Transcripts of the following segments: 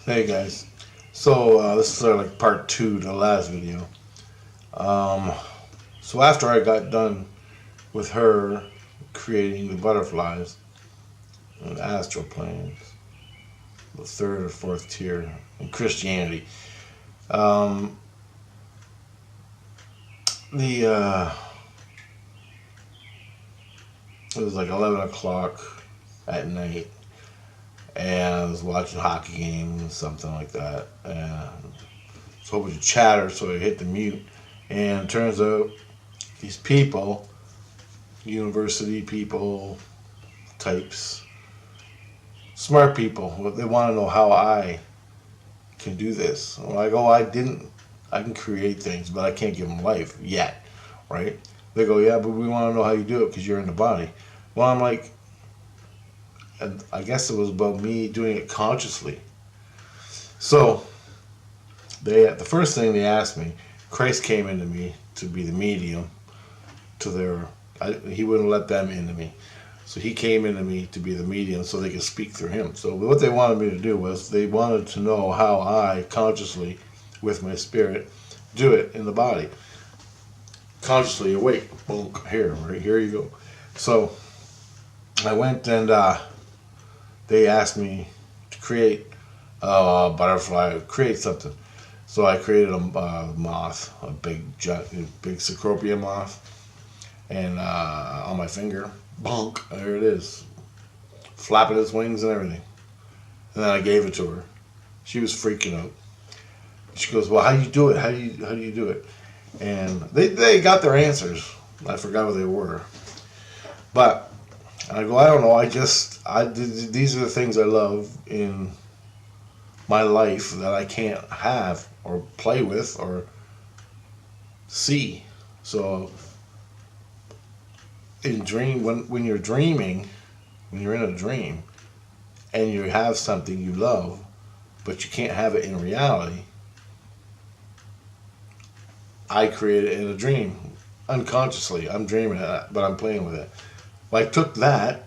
Hey guys, so this is like part two to the last video. Um, so after I got done with her creating the butterflies and the astral planes, the third or fourth tier in Christianity, um, the it was like 11 o'clock at night, and I was watching a hockey game, something like that, and it's a whole bunch of chatter, so I hit the mute, and it turns out these people, university people, types, smart people, they want to know how I can do this. I'm like, oh, I can create things, but I can't give them life yet, right? They go, yeah, but we want to know how you do it because you're in the body. Well, I'm like, and I guess it was about me doing it consciously. So the first thing they asked me, Christ came into me to be the medium to he wouldn't let them into me. So he came into me to be the medium so they could speak through him. So what they wanted me to do was they wanted to know how I consciously, with my spirit, do it in the body. Consciously awake. Boom, here, right here you go. So I went and they asked me to create a butterfly, create something. So I created a moth, a big cecropia moth, and on my finger, bonk, there it is, flapping its wings and everything. And then I gave it to her. She was freaking out. She goes, "Well, how do you do it? How do you do it?" And they got their answers. I forgot what they were, but I go, I don't know. These are the things I love in my life that I can't have or play with or see. So when you're dreaming, when you're in a dream and you have something you love but you can't have it in reality, I create it in a dream unconsciously. I'm dreaming it, but I'm playing with it. Well, I took that,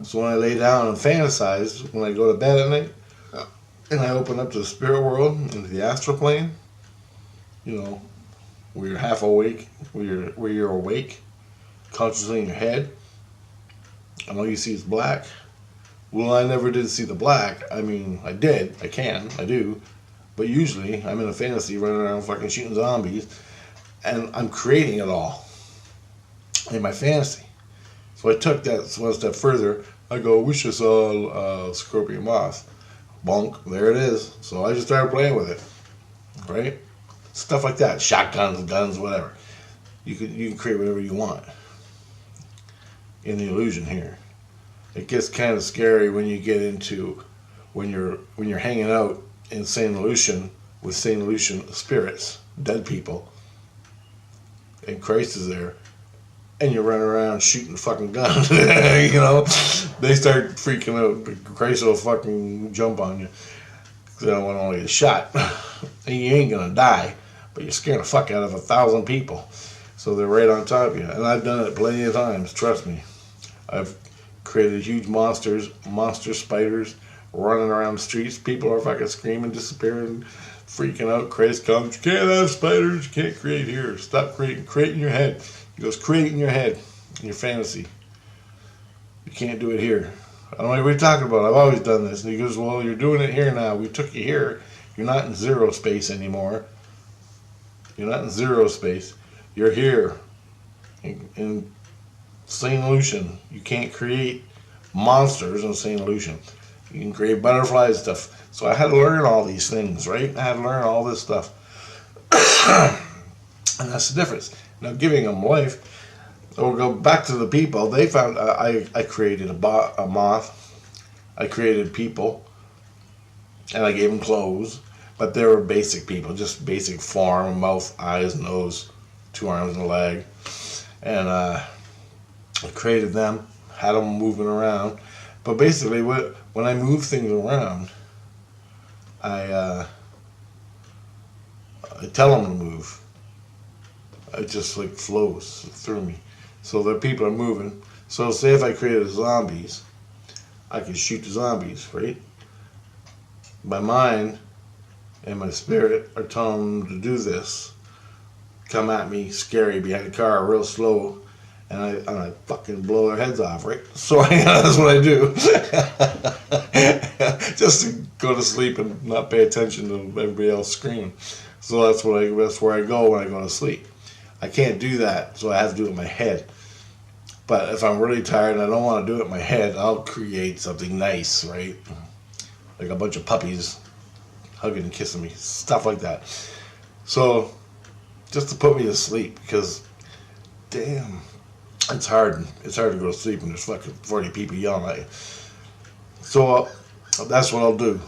so when I lay down and fantasize, when I go to bed at night and I open up to the spirit world, into the astral plane, where you're half awake, where you're awake consciously in your head, and all you see is black. Well, I never did see the black. I mean, I did. I do. But usually, I'm in a fantasy running around fucking shooting zombies, and I'm creating it all in my fantasy. So I took that one step further. I go, I wish I saw a scorpion moth. Bonk, there it is. So I just started playing with it, right? Stuff like that. Shotguns, guns, whatever. You can create whatever you want in the illusion here. It gets kind of scary when you get into when you're hanging out in Saint Lucian with Saint Lucian spirits, dead people, and Christ is there, and you're running around shooting fucking guns. They start freaking out. Christ will fucking jump on you. They don't want to only get shot, and you ain't gonna die, but you're scaring the fuck out of 1,000 people. So they're right on top of you, and I've done it plenty of times. Trust me. I've created huge monster spiders running around the streets. People are fucking screaming, disappearing, freaking out. Christ comes, you can't have spiders, you can't create here. Stop creating. Create in your head. He goes, create in your head, in your fantasy. You can't do it here. I don't know what you're talking about. I've always done this. And he goes, well, you're doing it here now. We took you here. You're not in zero space anymore. You're not in zero space. You're here. In St. Lucian. You can't create monsters in St. Lucian. You can create butterflies and stuff. So I had to learn all these things, right? I had to learn all this stuff. And that's the difference. Now, giving them life, we'll go back to the people. They found I created a moth. I created people. And I gave them clothes. But they were basic people, just basic form, mouth, eyes, nose, 2 arms and a leg. And I created them, had them moving around. But basically, when I move things around, I tell them to move. It just like flows through me. So the people are moving. So say if I created zombies, I could shoot the zombies, right? my mind and my spirit are telling them to do this. Come at me, scary, behind the car, real slow, and I fucking blow their heads off, right? So that's what I do. Just to go to sleep and not pay attention to everybody else screaming. So that's where I go when I go to sleep. I can't do that, so I have to do it in my head. But if I'm really tired and I don't want to do it in my head, I'll create something nice, right? Like a bunch of puppies hugging and kissing me, stuff like that. So just to put me to sleep, because damn, it's hard. It's hard to go to sleep when there's fucking 40 people yelling at you. So that's what I'll do.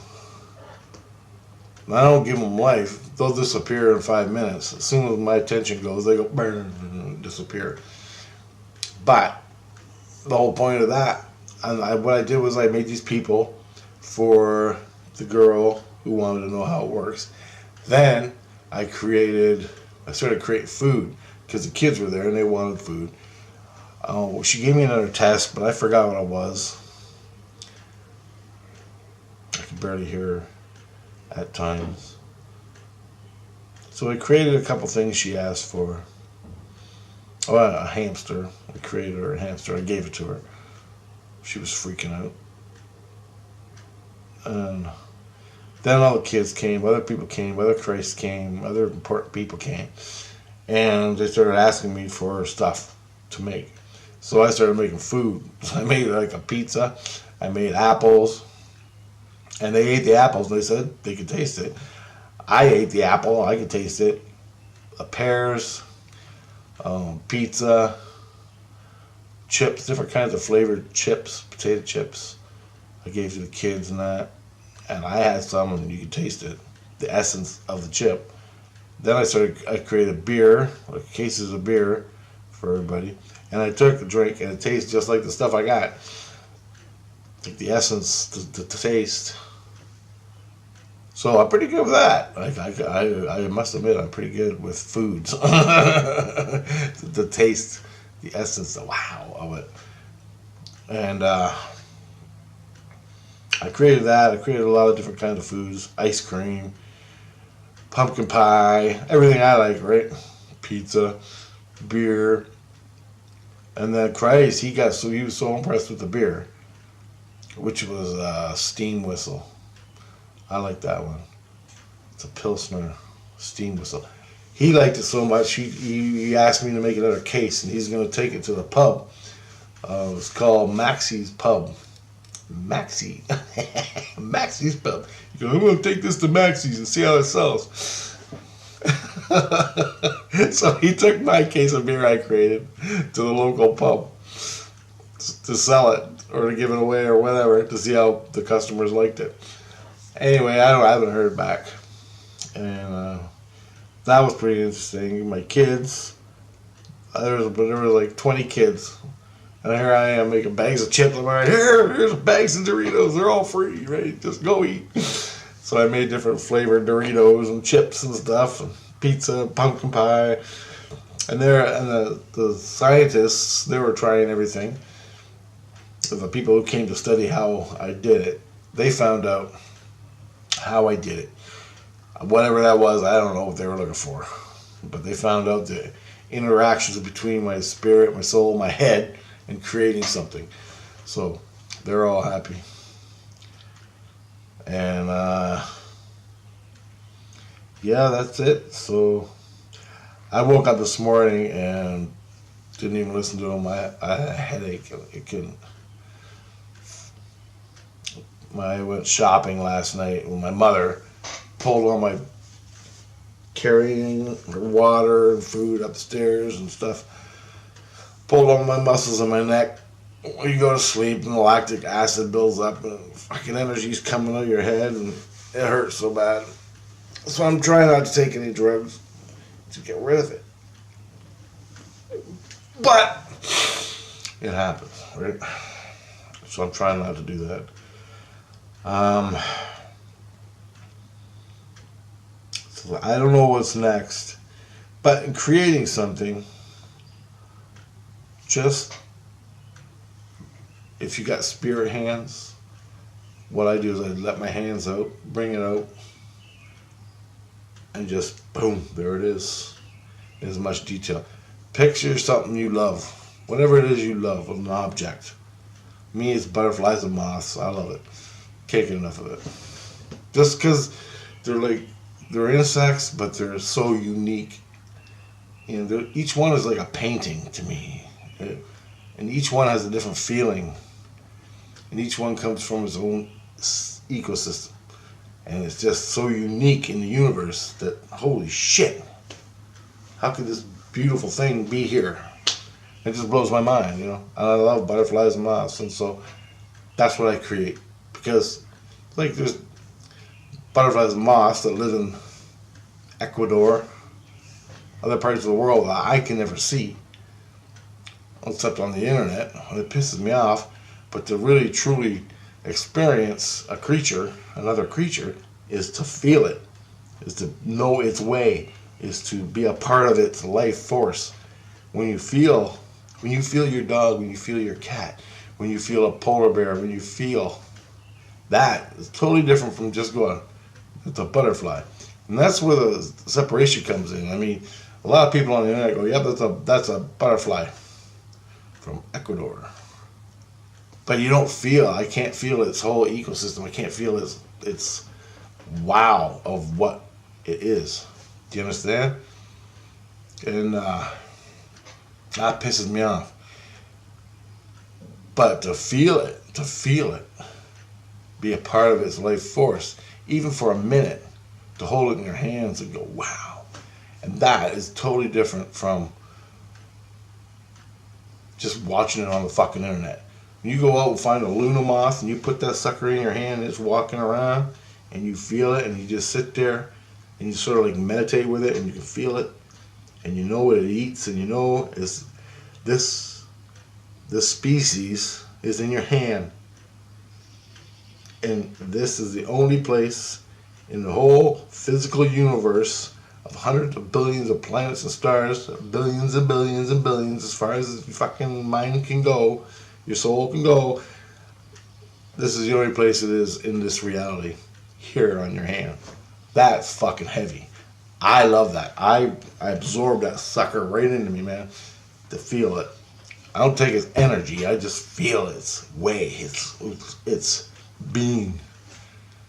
And I don't give them life. They'll disappear in 5 minutes. As soon as my attention goes, they go burn and disappear. But the whole point of that, and what I did was I made these people for the girl who wanted to know how it works. Then I started creating food because the kids were there and they wanted food. She gave me another test, but I forgot what it was. I can barely hear her at times. So I created a couple things she asked for. Oh, a hamster. I created her a hamster. I gave it to her. She was freaking out. And then all the kids came, other people came, other Christ came, other important people came. And they started asking me for stuff to make. So I started making food. So I made like a pizza. I made apples. And they ate the apples. They said they could taste it. I ate the apple. I could taste it. Pears. Pizza, chips, different kinds of flavored chips, potato chips. I gave to the kids and that, and I had some, and you could taste it, the essence of the chip. Then I created beer, like cases of beer for everybody, and I took a drink, and it tastes just like the stuff I got, like the essence, the taste. So I'm pretty good with that. I must admit I'm pretty good with foods. The taste, the essence, the wow of it. And I created that. I created a lot of different kinds of foods. Ice cream, pumpkin pie, everything I like, right? Pizza, beer. And then Christ, he was so impressed with the beer, which was a steam whistle. I like that one. It's a Pilsner steam whistle. He liked it so much, he asked me to make another case, and he's going to take it to the pub. It's called Maxie's Pub. Maxie's Pub. He goes, I'm going to take this to Maxie's and see how it sells. So he took my case of beer I created to the local pub to sell it or to give it away or whatever, to see how the customers liked it. Anyway, I haven't heard back, and that was pretty interesting. My kids, there was like 20 kids, and here I am making bags of chips. I'm like, here's bags of Doritos. They're all free, right? Just go eat. So I made different flavored Doritos and chips and stuff, and pizza, and pumpkin pie, and the scientists, they were trying everything. The people who came to study how I did it, they found out how I did it. Whatever that was, I don't know what they were looking for. But they found out the interactions between my spirit, my soul, my head, and creating something. So they're all happy. And yeah, that's it. So I woke up this morning and didn't even listen to them. I had a headache. I went shopping last night with my mother, pulled all my carrying water and food upstairs and stuff, pulled all my muscles in my neck. When you go to sleep and the lactic acid builds up and fucking energy's coming out of your head and it hurts so bad. So I'm trying not to take any drugs to get rid of it. But it happens, right? So I'm trying not to do that. So I don't know what's next, but in creating something, just if you got spirit hands, what I do is I let my hands out, bring it out, and just boom, there it is. In as much detail. Picture something you love, whatever it is you love, an object. Me, it's butterflies and moths. I love it. Can't get enough of it. Just because they're insects, but they're so unique. You know, each one is like a painting to me, and each one has a different feeling, and each one comes from its own ecosystem, and it's just so unique in the universe that holy shit, how could this beautiful thing be here? It just blows my mind, you know. And I love butterflies and moths, and so that's what I create, because like there's butterflies and moths that live in Ecuador, other parts of the world that I can never see, except on the internet. It pisses me off. But to really truly experience a creature, another creature, is to feel it, is to know its way, is to be a part of its life force. When you feel your dog, when you feel your cat, when you feel a polar bear, when you feel that, it's totally different from just going, it's a butterfly. And that's where the separation comes in. I mean, a lot of people on the internet go, yeah, that's a butterfly from Ecuador. But you don't feel, I can't feel its whole ecosystem. I can't feel its wow of what it is. Do you understand? And that pisses me off. But to feel it, be a part of its life force, even for a minute, to hold it in your hands and go, wow. And that is totally different from just watching it on the fucking internet. When you go out and find a Luna moth and you put that sucker in your hand and it's walking around and you feel it and you just sit there and you sort of like meditate with it and you can feel it and you know what it eats and you know is this species is in your hand, and this is the only place in the whole physical universe of hundreds of billions of planets and stars, billions and billions and billions, as far as your fucking mind can go, your soul can go. This is the only place it is in this reality, here on your hand. That's fucking heavy. I love that. I absorb that sucker right into me, man, to feel it. I don't take its energy. I just feel its way, its being.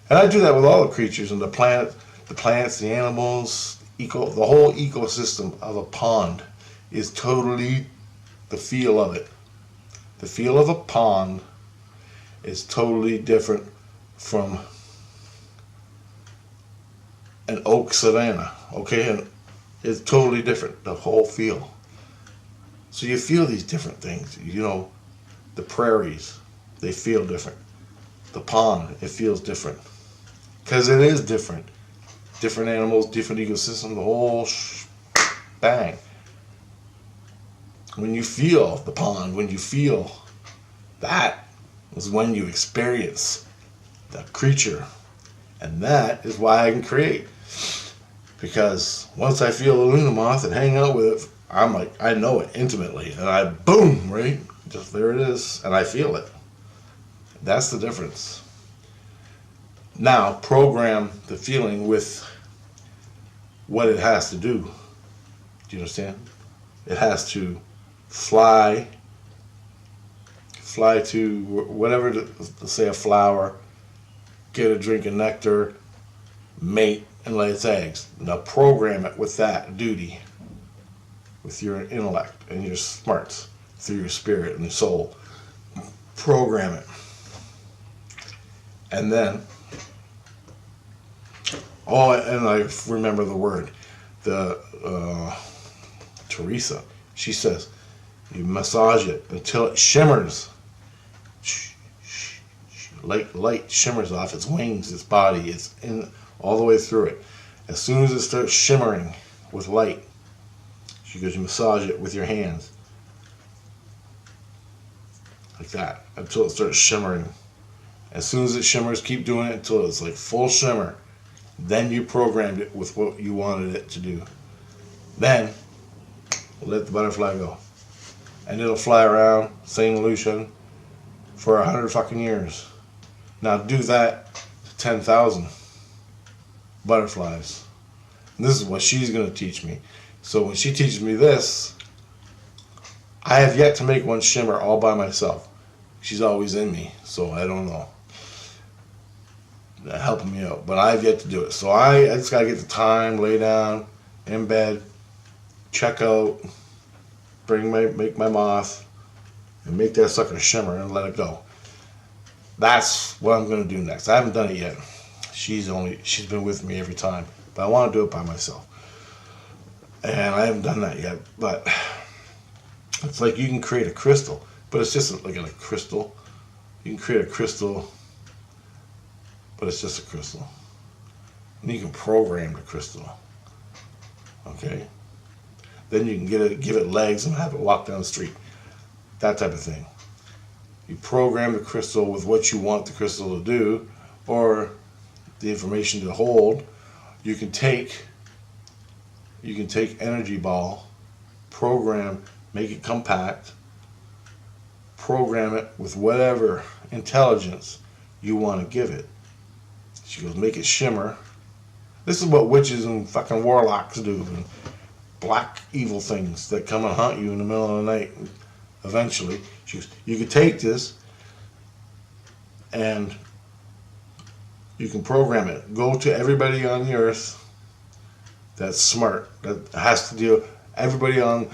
And I do that with all the creatures and the planet, the plants, the animals, the whole ecosystem of a pond is totally the feel of it. The feel of a pond is totally different from an oak savanna, okay? And it's totally different, the whole feel. So you feel these different things, you know, the prairies, they feel different. The pond, it feels different. Because it is different. Different animals, different ecosystem, the whole bang. When you feel the pond, when you feel that is when you experience the creature. And that is why I can create. Because once I feel a Luna moth and hang out with it, I'm like, I know it intimately. And I, boom, right? Just there it is. And I feel it. That's the difference. Now, program the feeling with what it has to do. Do you understand? It has to fly to whatever, let's say a flower, get a drink of nectar, mate, and lay its eggs. Now program it with that duty, with your intellect and your smarts, through your spirit and your soul. Program it. And then, oh, and I remember the word, Teresa, she says, you massage it until it shimmers. Light shimmers off its wings, its body, it's in all the way through it. As soon as it starts shimmering with light, she goes, you massage it with your hands. Like that, until it starts shimmering. As soon as it shimmers, keep doing it until it's like full shimmer. Then you programmed it with what you wanted it to do. Then, let the butterfly go. And it'll fly around, St. Lucia, for 100 fucking years. Now do that to 10,000 butterflies. And this is what she's going to teach me. So when she teaches me this, I have yet to make one shimmer all by myself. She's always in me, so I don't know. Helping me out. But I've yet to do it. So I just got to get the time, lay down, in bed, check out, make my moth, and make that sucker shimmer and let it go. That's what I'm going to do next. I haven't done it yet. She's been with me every time. But I want to do it by myself. And I haven't done that yet. But it's like you can create a crystal. But it's just like a crystal. You can create a crystal, but it's just a crystal. And you can program the crystal. Okay? Then you can give it legs and have it walk down the street. That type of thing. You program the crystal with what you want the crystal to do, or the information to hold. You can take energy ball, program, make it compact, program it with whatever intelligence you want to give it. She goes, make it shimmer. This is what witches and fucking warlocks do, and black evil things that come and haunt you in the middle of the night. Eventually, she goes, you can take this and you can program it. Go to everybody on the earth that's smart, that has to deal, everybody on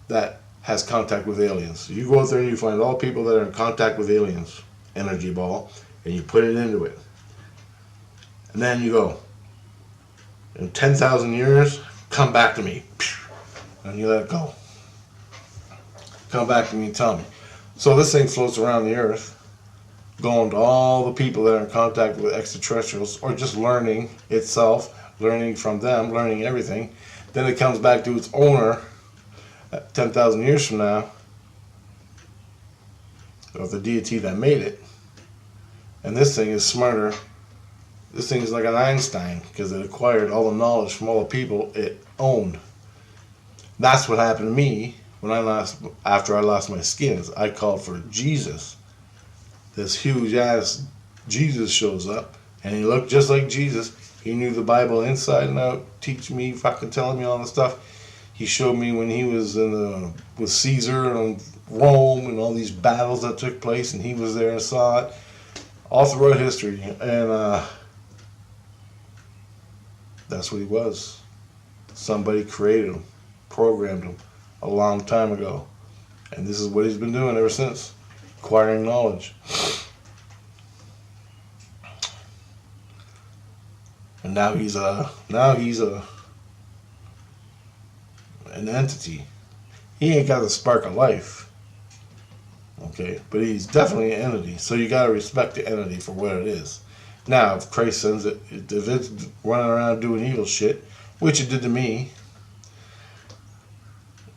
that has contact with aliens. So you go out there and you find all people that are in contact with aliens, energy ball, and you put it into it. And then you go, in 10,000 years, come back to me. And you let it go. Come back to me and tell me. So this thing floats around the earth, going to all the people that are in contact with extraterrestrials, or just learning itself, learning from them, learning everything. Then it comes back to its owner 10,000 years from now, of the deity that made it. And this thing is smarter. This thing is like an Einstein, because it acquired all the knowledge from all the people it owned. That's what happened to me when after I lost my skins. I called for Jesus. This huge ass Jesus shows up, and he looked just like Jesus. He knew the Bible inside and out, teaching me, fucking telling me all the stuff. He showed me when he was with Caesar and Rome and all these battles that took place, and he was there and saw it all throughout history. And that's what he was. Somebody created him, programmed him a long time ago. And this is what he's been doing ever since, acquiring knowledge. And now he's an entity. He ain't got the spark of life. Okay? But he's definitely an entity. So you gotta respect the entity for what it is. Now, if Christ sends it, if it's running around doing evil shit, which it did to me,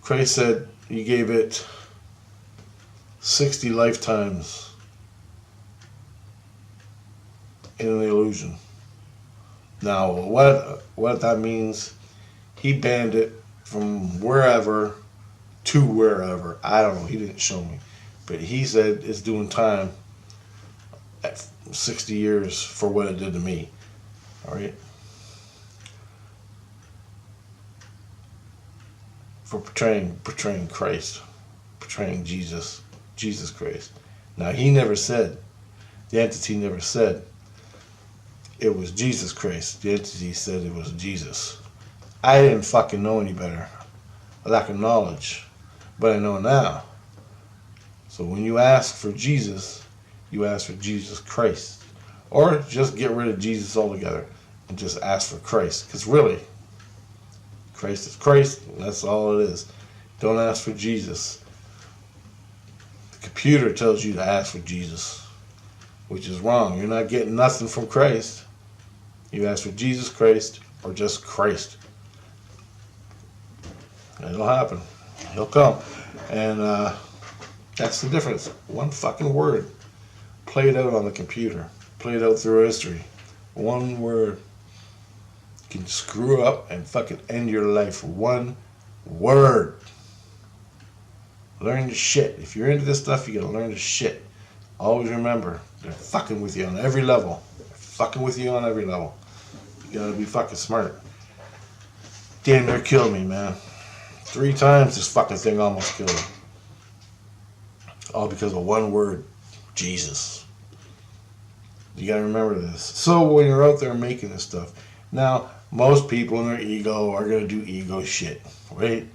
Christ said he gave it 60 lifetimes in an illusion. Now, what that means, he banned it from wherever to wherever. I don't know. He didn't show me. But he said it's doing time at 60 years for what it did to me. All right? For portraying Christ, portraying Jesus Christ. Now, he never said, the entity never said it was Jesus Christ. The entity said it was Jesus. I didn't fucking know any better. I lack of knowledge. But I know now. So when you ask for Jesus, you ask for Jesus Christ. Or just get rid of Jesus altogether and just ask for Christ. Because really, Christ is Christ. That's all it is. Don't ask for Jesus. The computer tells you to ask for Jesus, which is wrong. You're not getting nothing from Christ. You ask for Jesus Christ or just Christ. It'll happen. He'll come. And that's the difference. One fucking word. Play it out on the computer. Play it out through history. One word can screw up and fucking end your life. One word. Learn the shit. If you're into this stuff, you gotta learn the shit. Always remember, They're fucking with you on every level. They're fucking with you on every level. You gotta be fucking smart. Damn near killed me, man. 3 times this fucking thing almost killed me. All because of one word. Jesus. You gotta remember this. So when you're out there making this stuff, now most people in their ego are gonna do ego shit, right?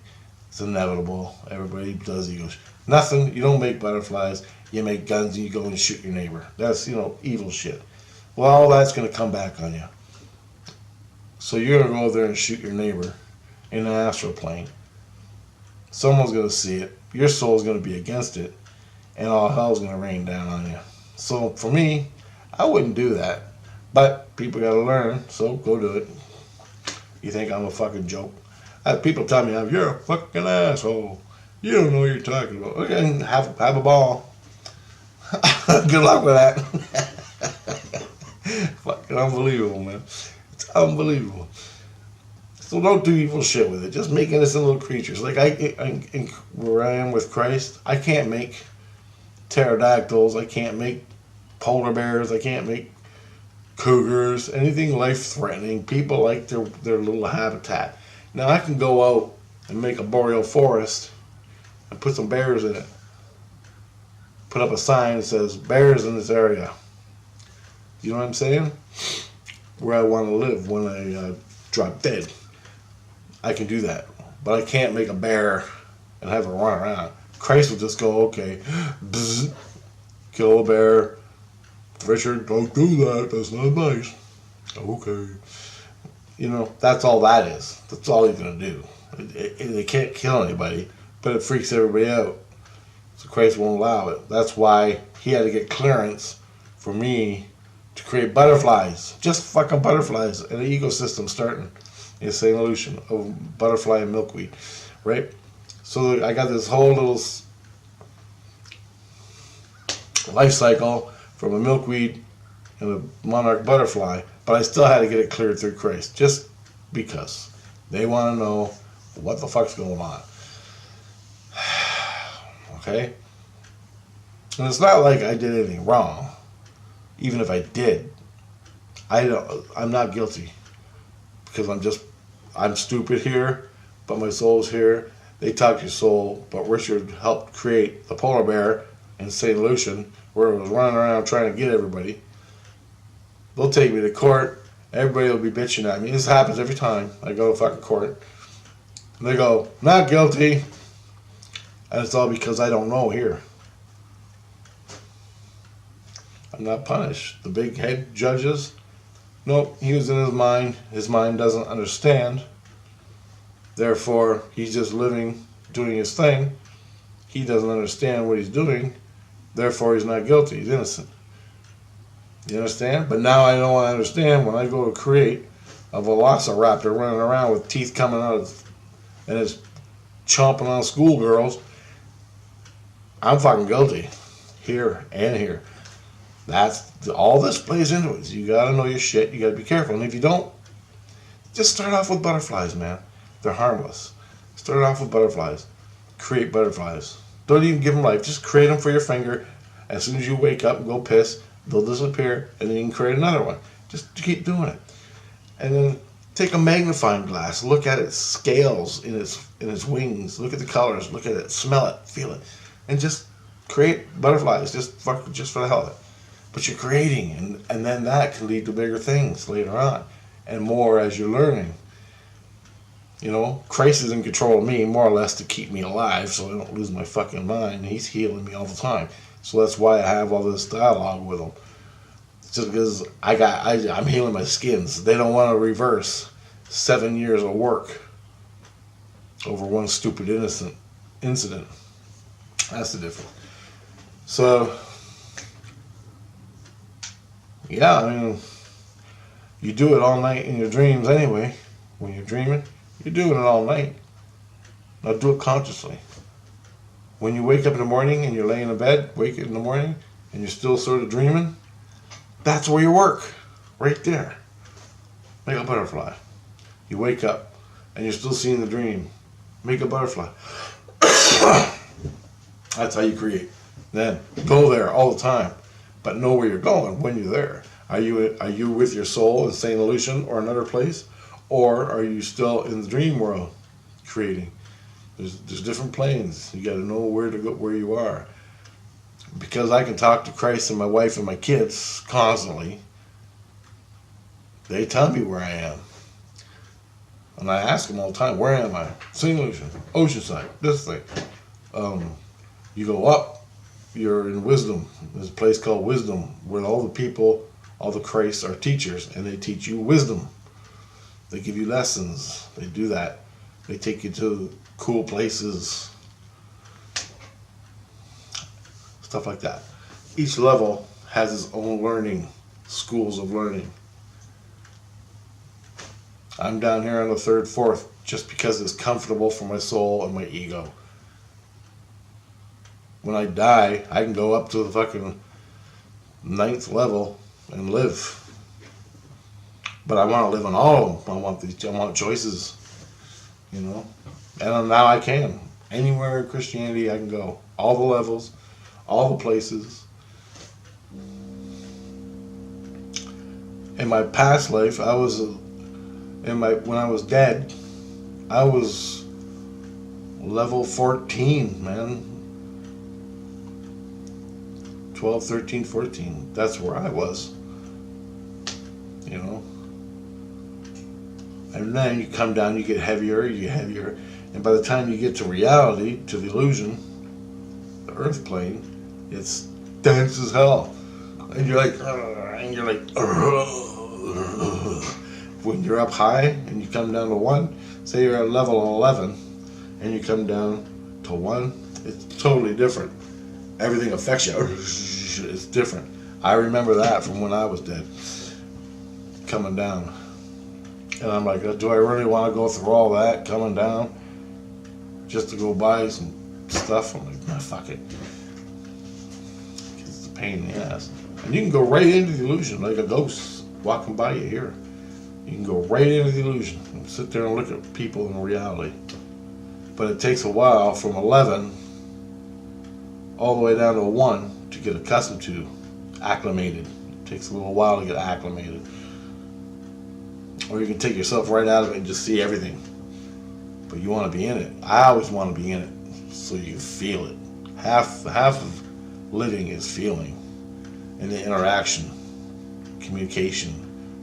It's inevitable. Everybody does ego shit. Nothing. You don't make butterflies. You make guns and you go and shoot your neighbor. That's, evil shit. Well, all that's gonna come back on you. So you're gonna go there and shoot your neighbor in an astral plane. Someone's gonna see it. Your soul's gonna be against it, and all hell's gonna rain down on you. So for me, I wouldn't do that. But people gotta learn, so go do it. You think I'm a fucking joke? I have people tell me, you're a fucking asshole. You don't know what you're talking about. Okay, have a ball. Good luck with that. Fucking unbelievable, man. It's unbelievable. So don't do evil shit with it. Just make innocent little creatures. Like where I am with Christ, I can't make pterodactyls. I can't make polar bears. I can't make cougars. Anything life-threatening. People like their little habitat. Now I can go out and make a boreal forest and put some bears in it. Put up a sign that says bears in this area. You know what I'm saying? Where I want to live when I drop dead. I can do that. But I can't make a bear and have it run around. Christ will just go, okay, bzz, kill a bear. Richard, don't do that. That's not nice. Okay. That's all that is. That's all he's going to do. They can't kill anybody, but it freaks everybody out. So Christ won't allow it. That's why he had to get clearance for me to create butterflies. Just fucking butterflies. And an ecosystem starting in St. Lucian of butterfly and milkweed. Right? So I got this whole little life cycle from a milkweed and a monarch butterfly, but I still had to get it cleared through Christ, just because they want to know what the fuck's going on. Okay? And it's not like I did anything wrong. Even if I did, I'm not guilty, because I'm stupid here, but my soul's here. They talk your soul, but Richard helped create the polar bear in St. Lucian, where it was running around trying to get everybody. They'll take me to court. Everybody will be bitching at me. This happens every time I go to fucking court. And they go, not guilty. And it's all because I don't know here. I'm not punished. The big head judges, nope, he was in his mind. His mind doesn't understand. Therefore, he's just living, doing his thing. He doesn't understand what he's doing. Therefore, he's not guilty. He's innocent. You understand? But now I know I understand when I go to create a velociraptor running around with teeth coming out and it's chomping on schoolgirls. I'm fucking guilty. Here and here. All this plays into it. You gotta know your shit. You gotta be careful. And if you don't, just start off with butterflies, man. They're harmless. Start off with butterflies. Create butterflies. Don't even give them life. Just create them for your finger. As soon as you wake up and go piss, they'll disappear, and then you can create another one. Just keep doing it. And then take a magnifying glass. Look at its scales in its wings. Look at the colors. Look at it. Smell it. Feel it. And just create butterflies. Just for the hell of it. But you're creating, and then that can lead to bigger things later on, and more as you're learning. Christ is in control of me, more or less, to keep me alive so I don't lose my fucking mind. He's healing me all the time. So that's why I have all this dialogue with him. It's just because I'm healing my skins. They don't want to reverse 7 years of work over one stupid innocent incident. That's the difference. So, yeah, you do it all night in your dreams anyway. When you're dreaming, you're doing it all night. Now do it consciously. When you wake up in the morning and you're laying in bed, wake up in the morning, and you're still sort of dreaming, that's where you work. Right there. Make a butterfly. You wake up and you're still seeing the dream. Make a butterfly. That's how you create. Then go there all the time. but know where you're going when you're there. Are you with your soul in St. Lucian or another place, or are you still in the dream world creating? There's different planes. You got to know where to go, where you are. Because I can talk to Christ and my wife and my kids constantly, they tell me where I am. And I ask them all the time, where am I? St. Lucian, Oceanside, this thing. You go up, you're in Wisdom. There's a place called Wisdom where all the people, all the Christs are teachers, and they teach you wisdom. They give you lessons. They do that. They take you to cool places. Stuff like that. Each level has its own learning, schools of learning. I'm down here on the 3rd, 4th, just because it's comfortable for my soul and my ego. When I die, I can go up to the fucking 9th level and live. But I want to live on all of them. I want choices, you know. And now I can. Anywhere in Christianity I can go. All the levels, all the places. In my past life, when I was dead, I was level 14, man. 12, 13, 14. That's where I was. You know? And then you come down, you get heavier, and by the time you get to reality, to the illusion, the earth plane, it's dense as hell. And you're like, when you're up high and you come down to 1, say you're at level 11 and you come down to 1, it's totally different. Everything affects you. It's different. I remember that from when I was dead, coming down. And I'm like, do I really want to go through all that coming down just to go buy some stuff? I'm like, nah, fuck it. It's a pain in the ass. And you can go right into the illusion like a ghost walking by you here. You can go right into the illusion and sit there and look at people in reality. But it takes a while from 11 all the way down to 1 to get accustomed to, acclimated. It takes a little while to get acclimated. Or you can take yourself right out of it and just see everything. But you want to be in it. I always want to be in it so you feel it. Half of living is feeling. And the interaction, communication,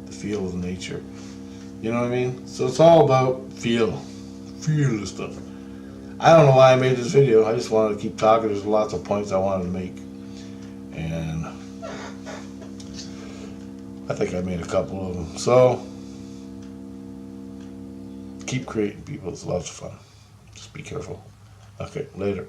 the feel of nature. You know what I mean? So it's all about feel this stuff. I don't know why I made this video. I just wanted to keep talking. There's lots of points I wanted to make. And I think I made a couple of them. So keep creating, people. It's lots of fun. Just be careful. Okay, later.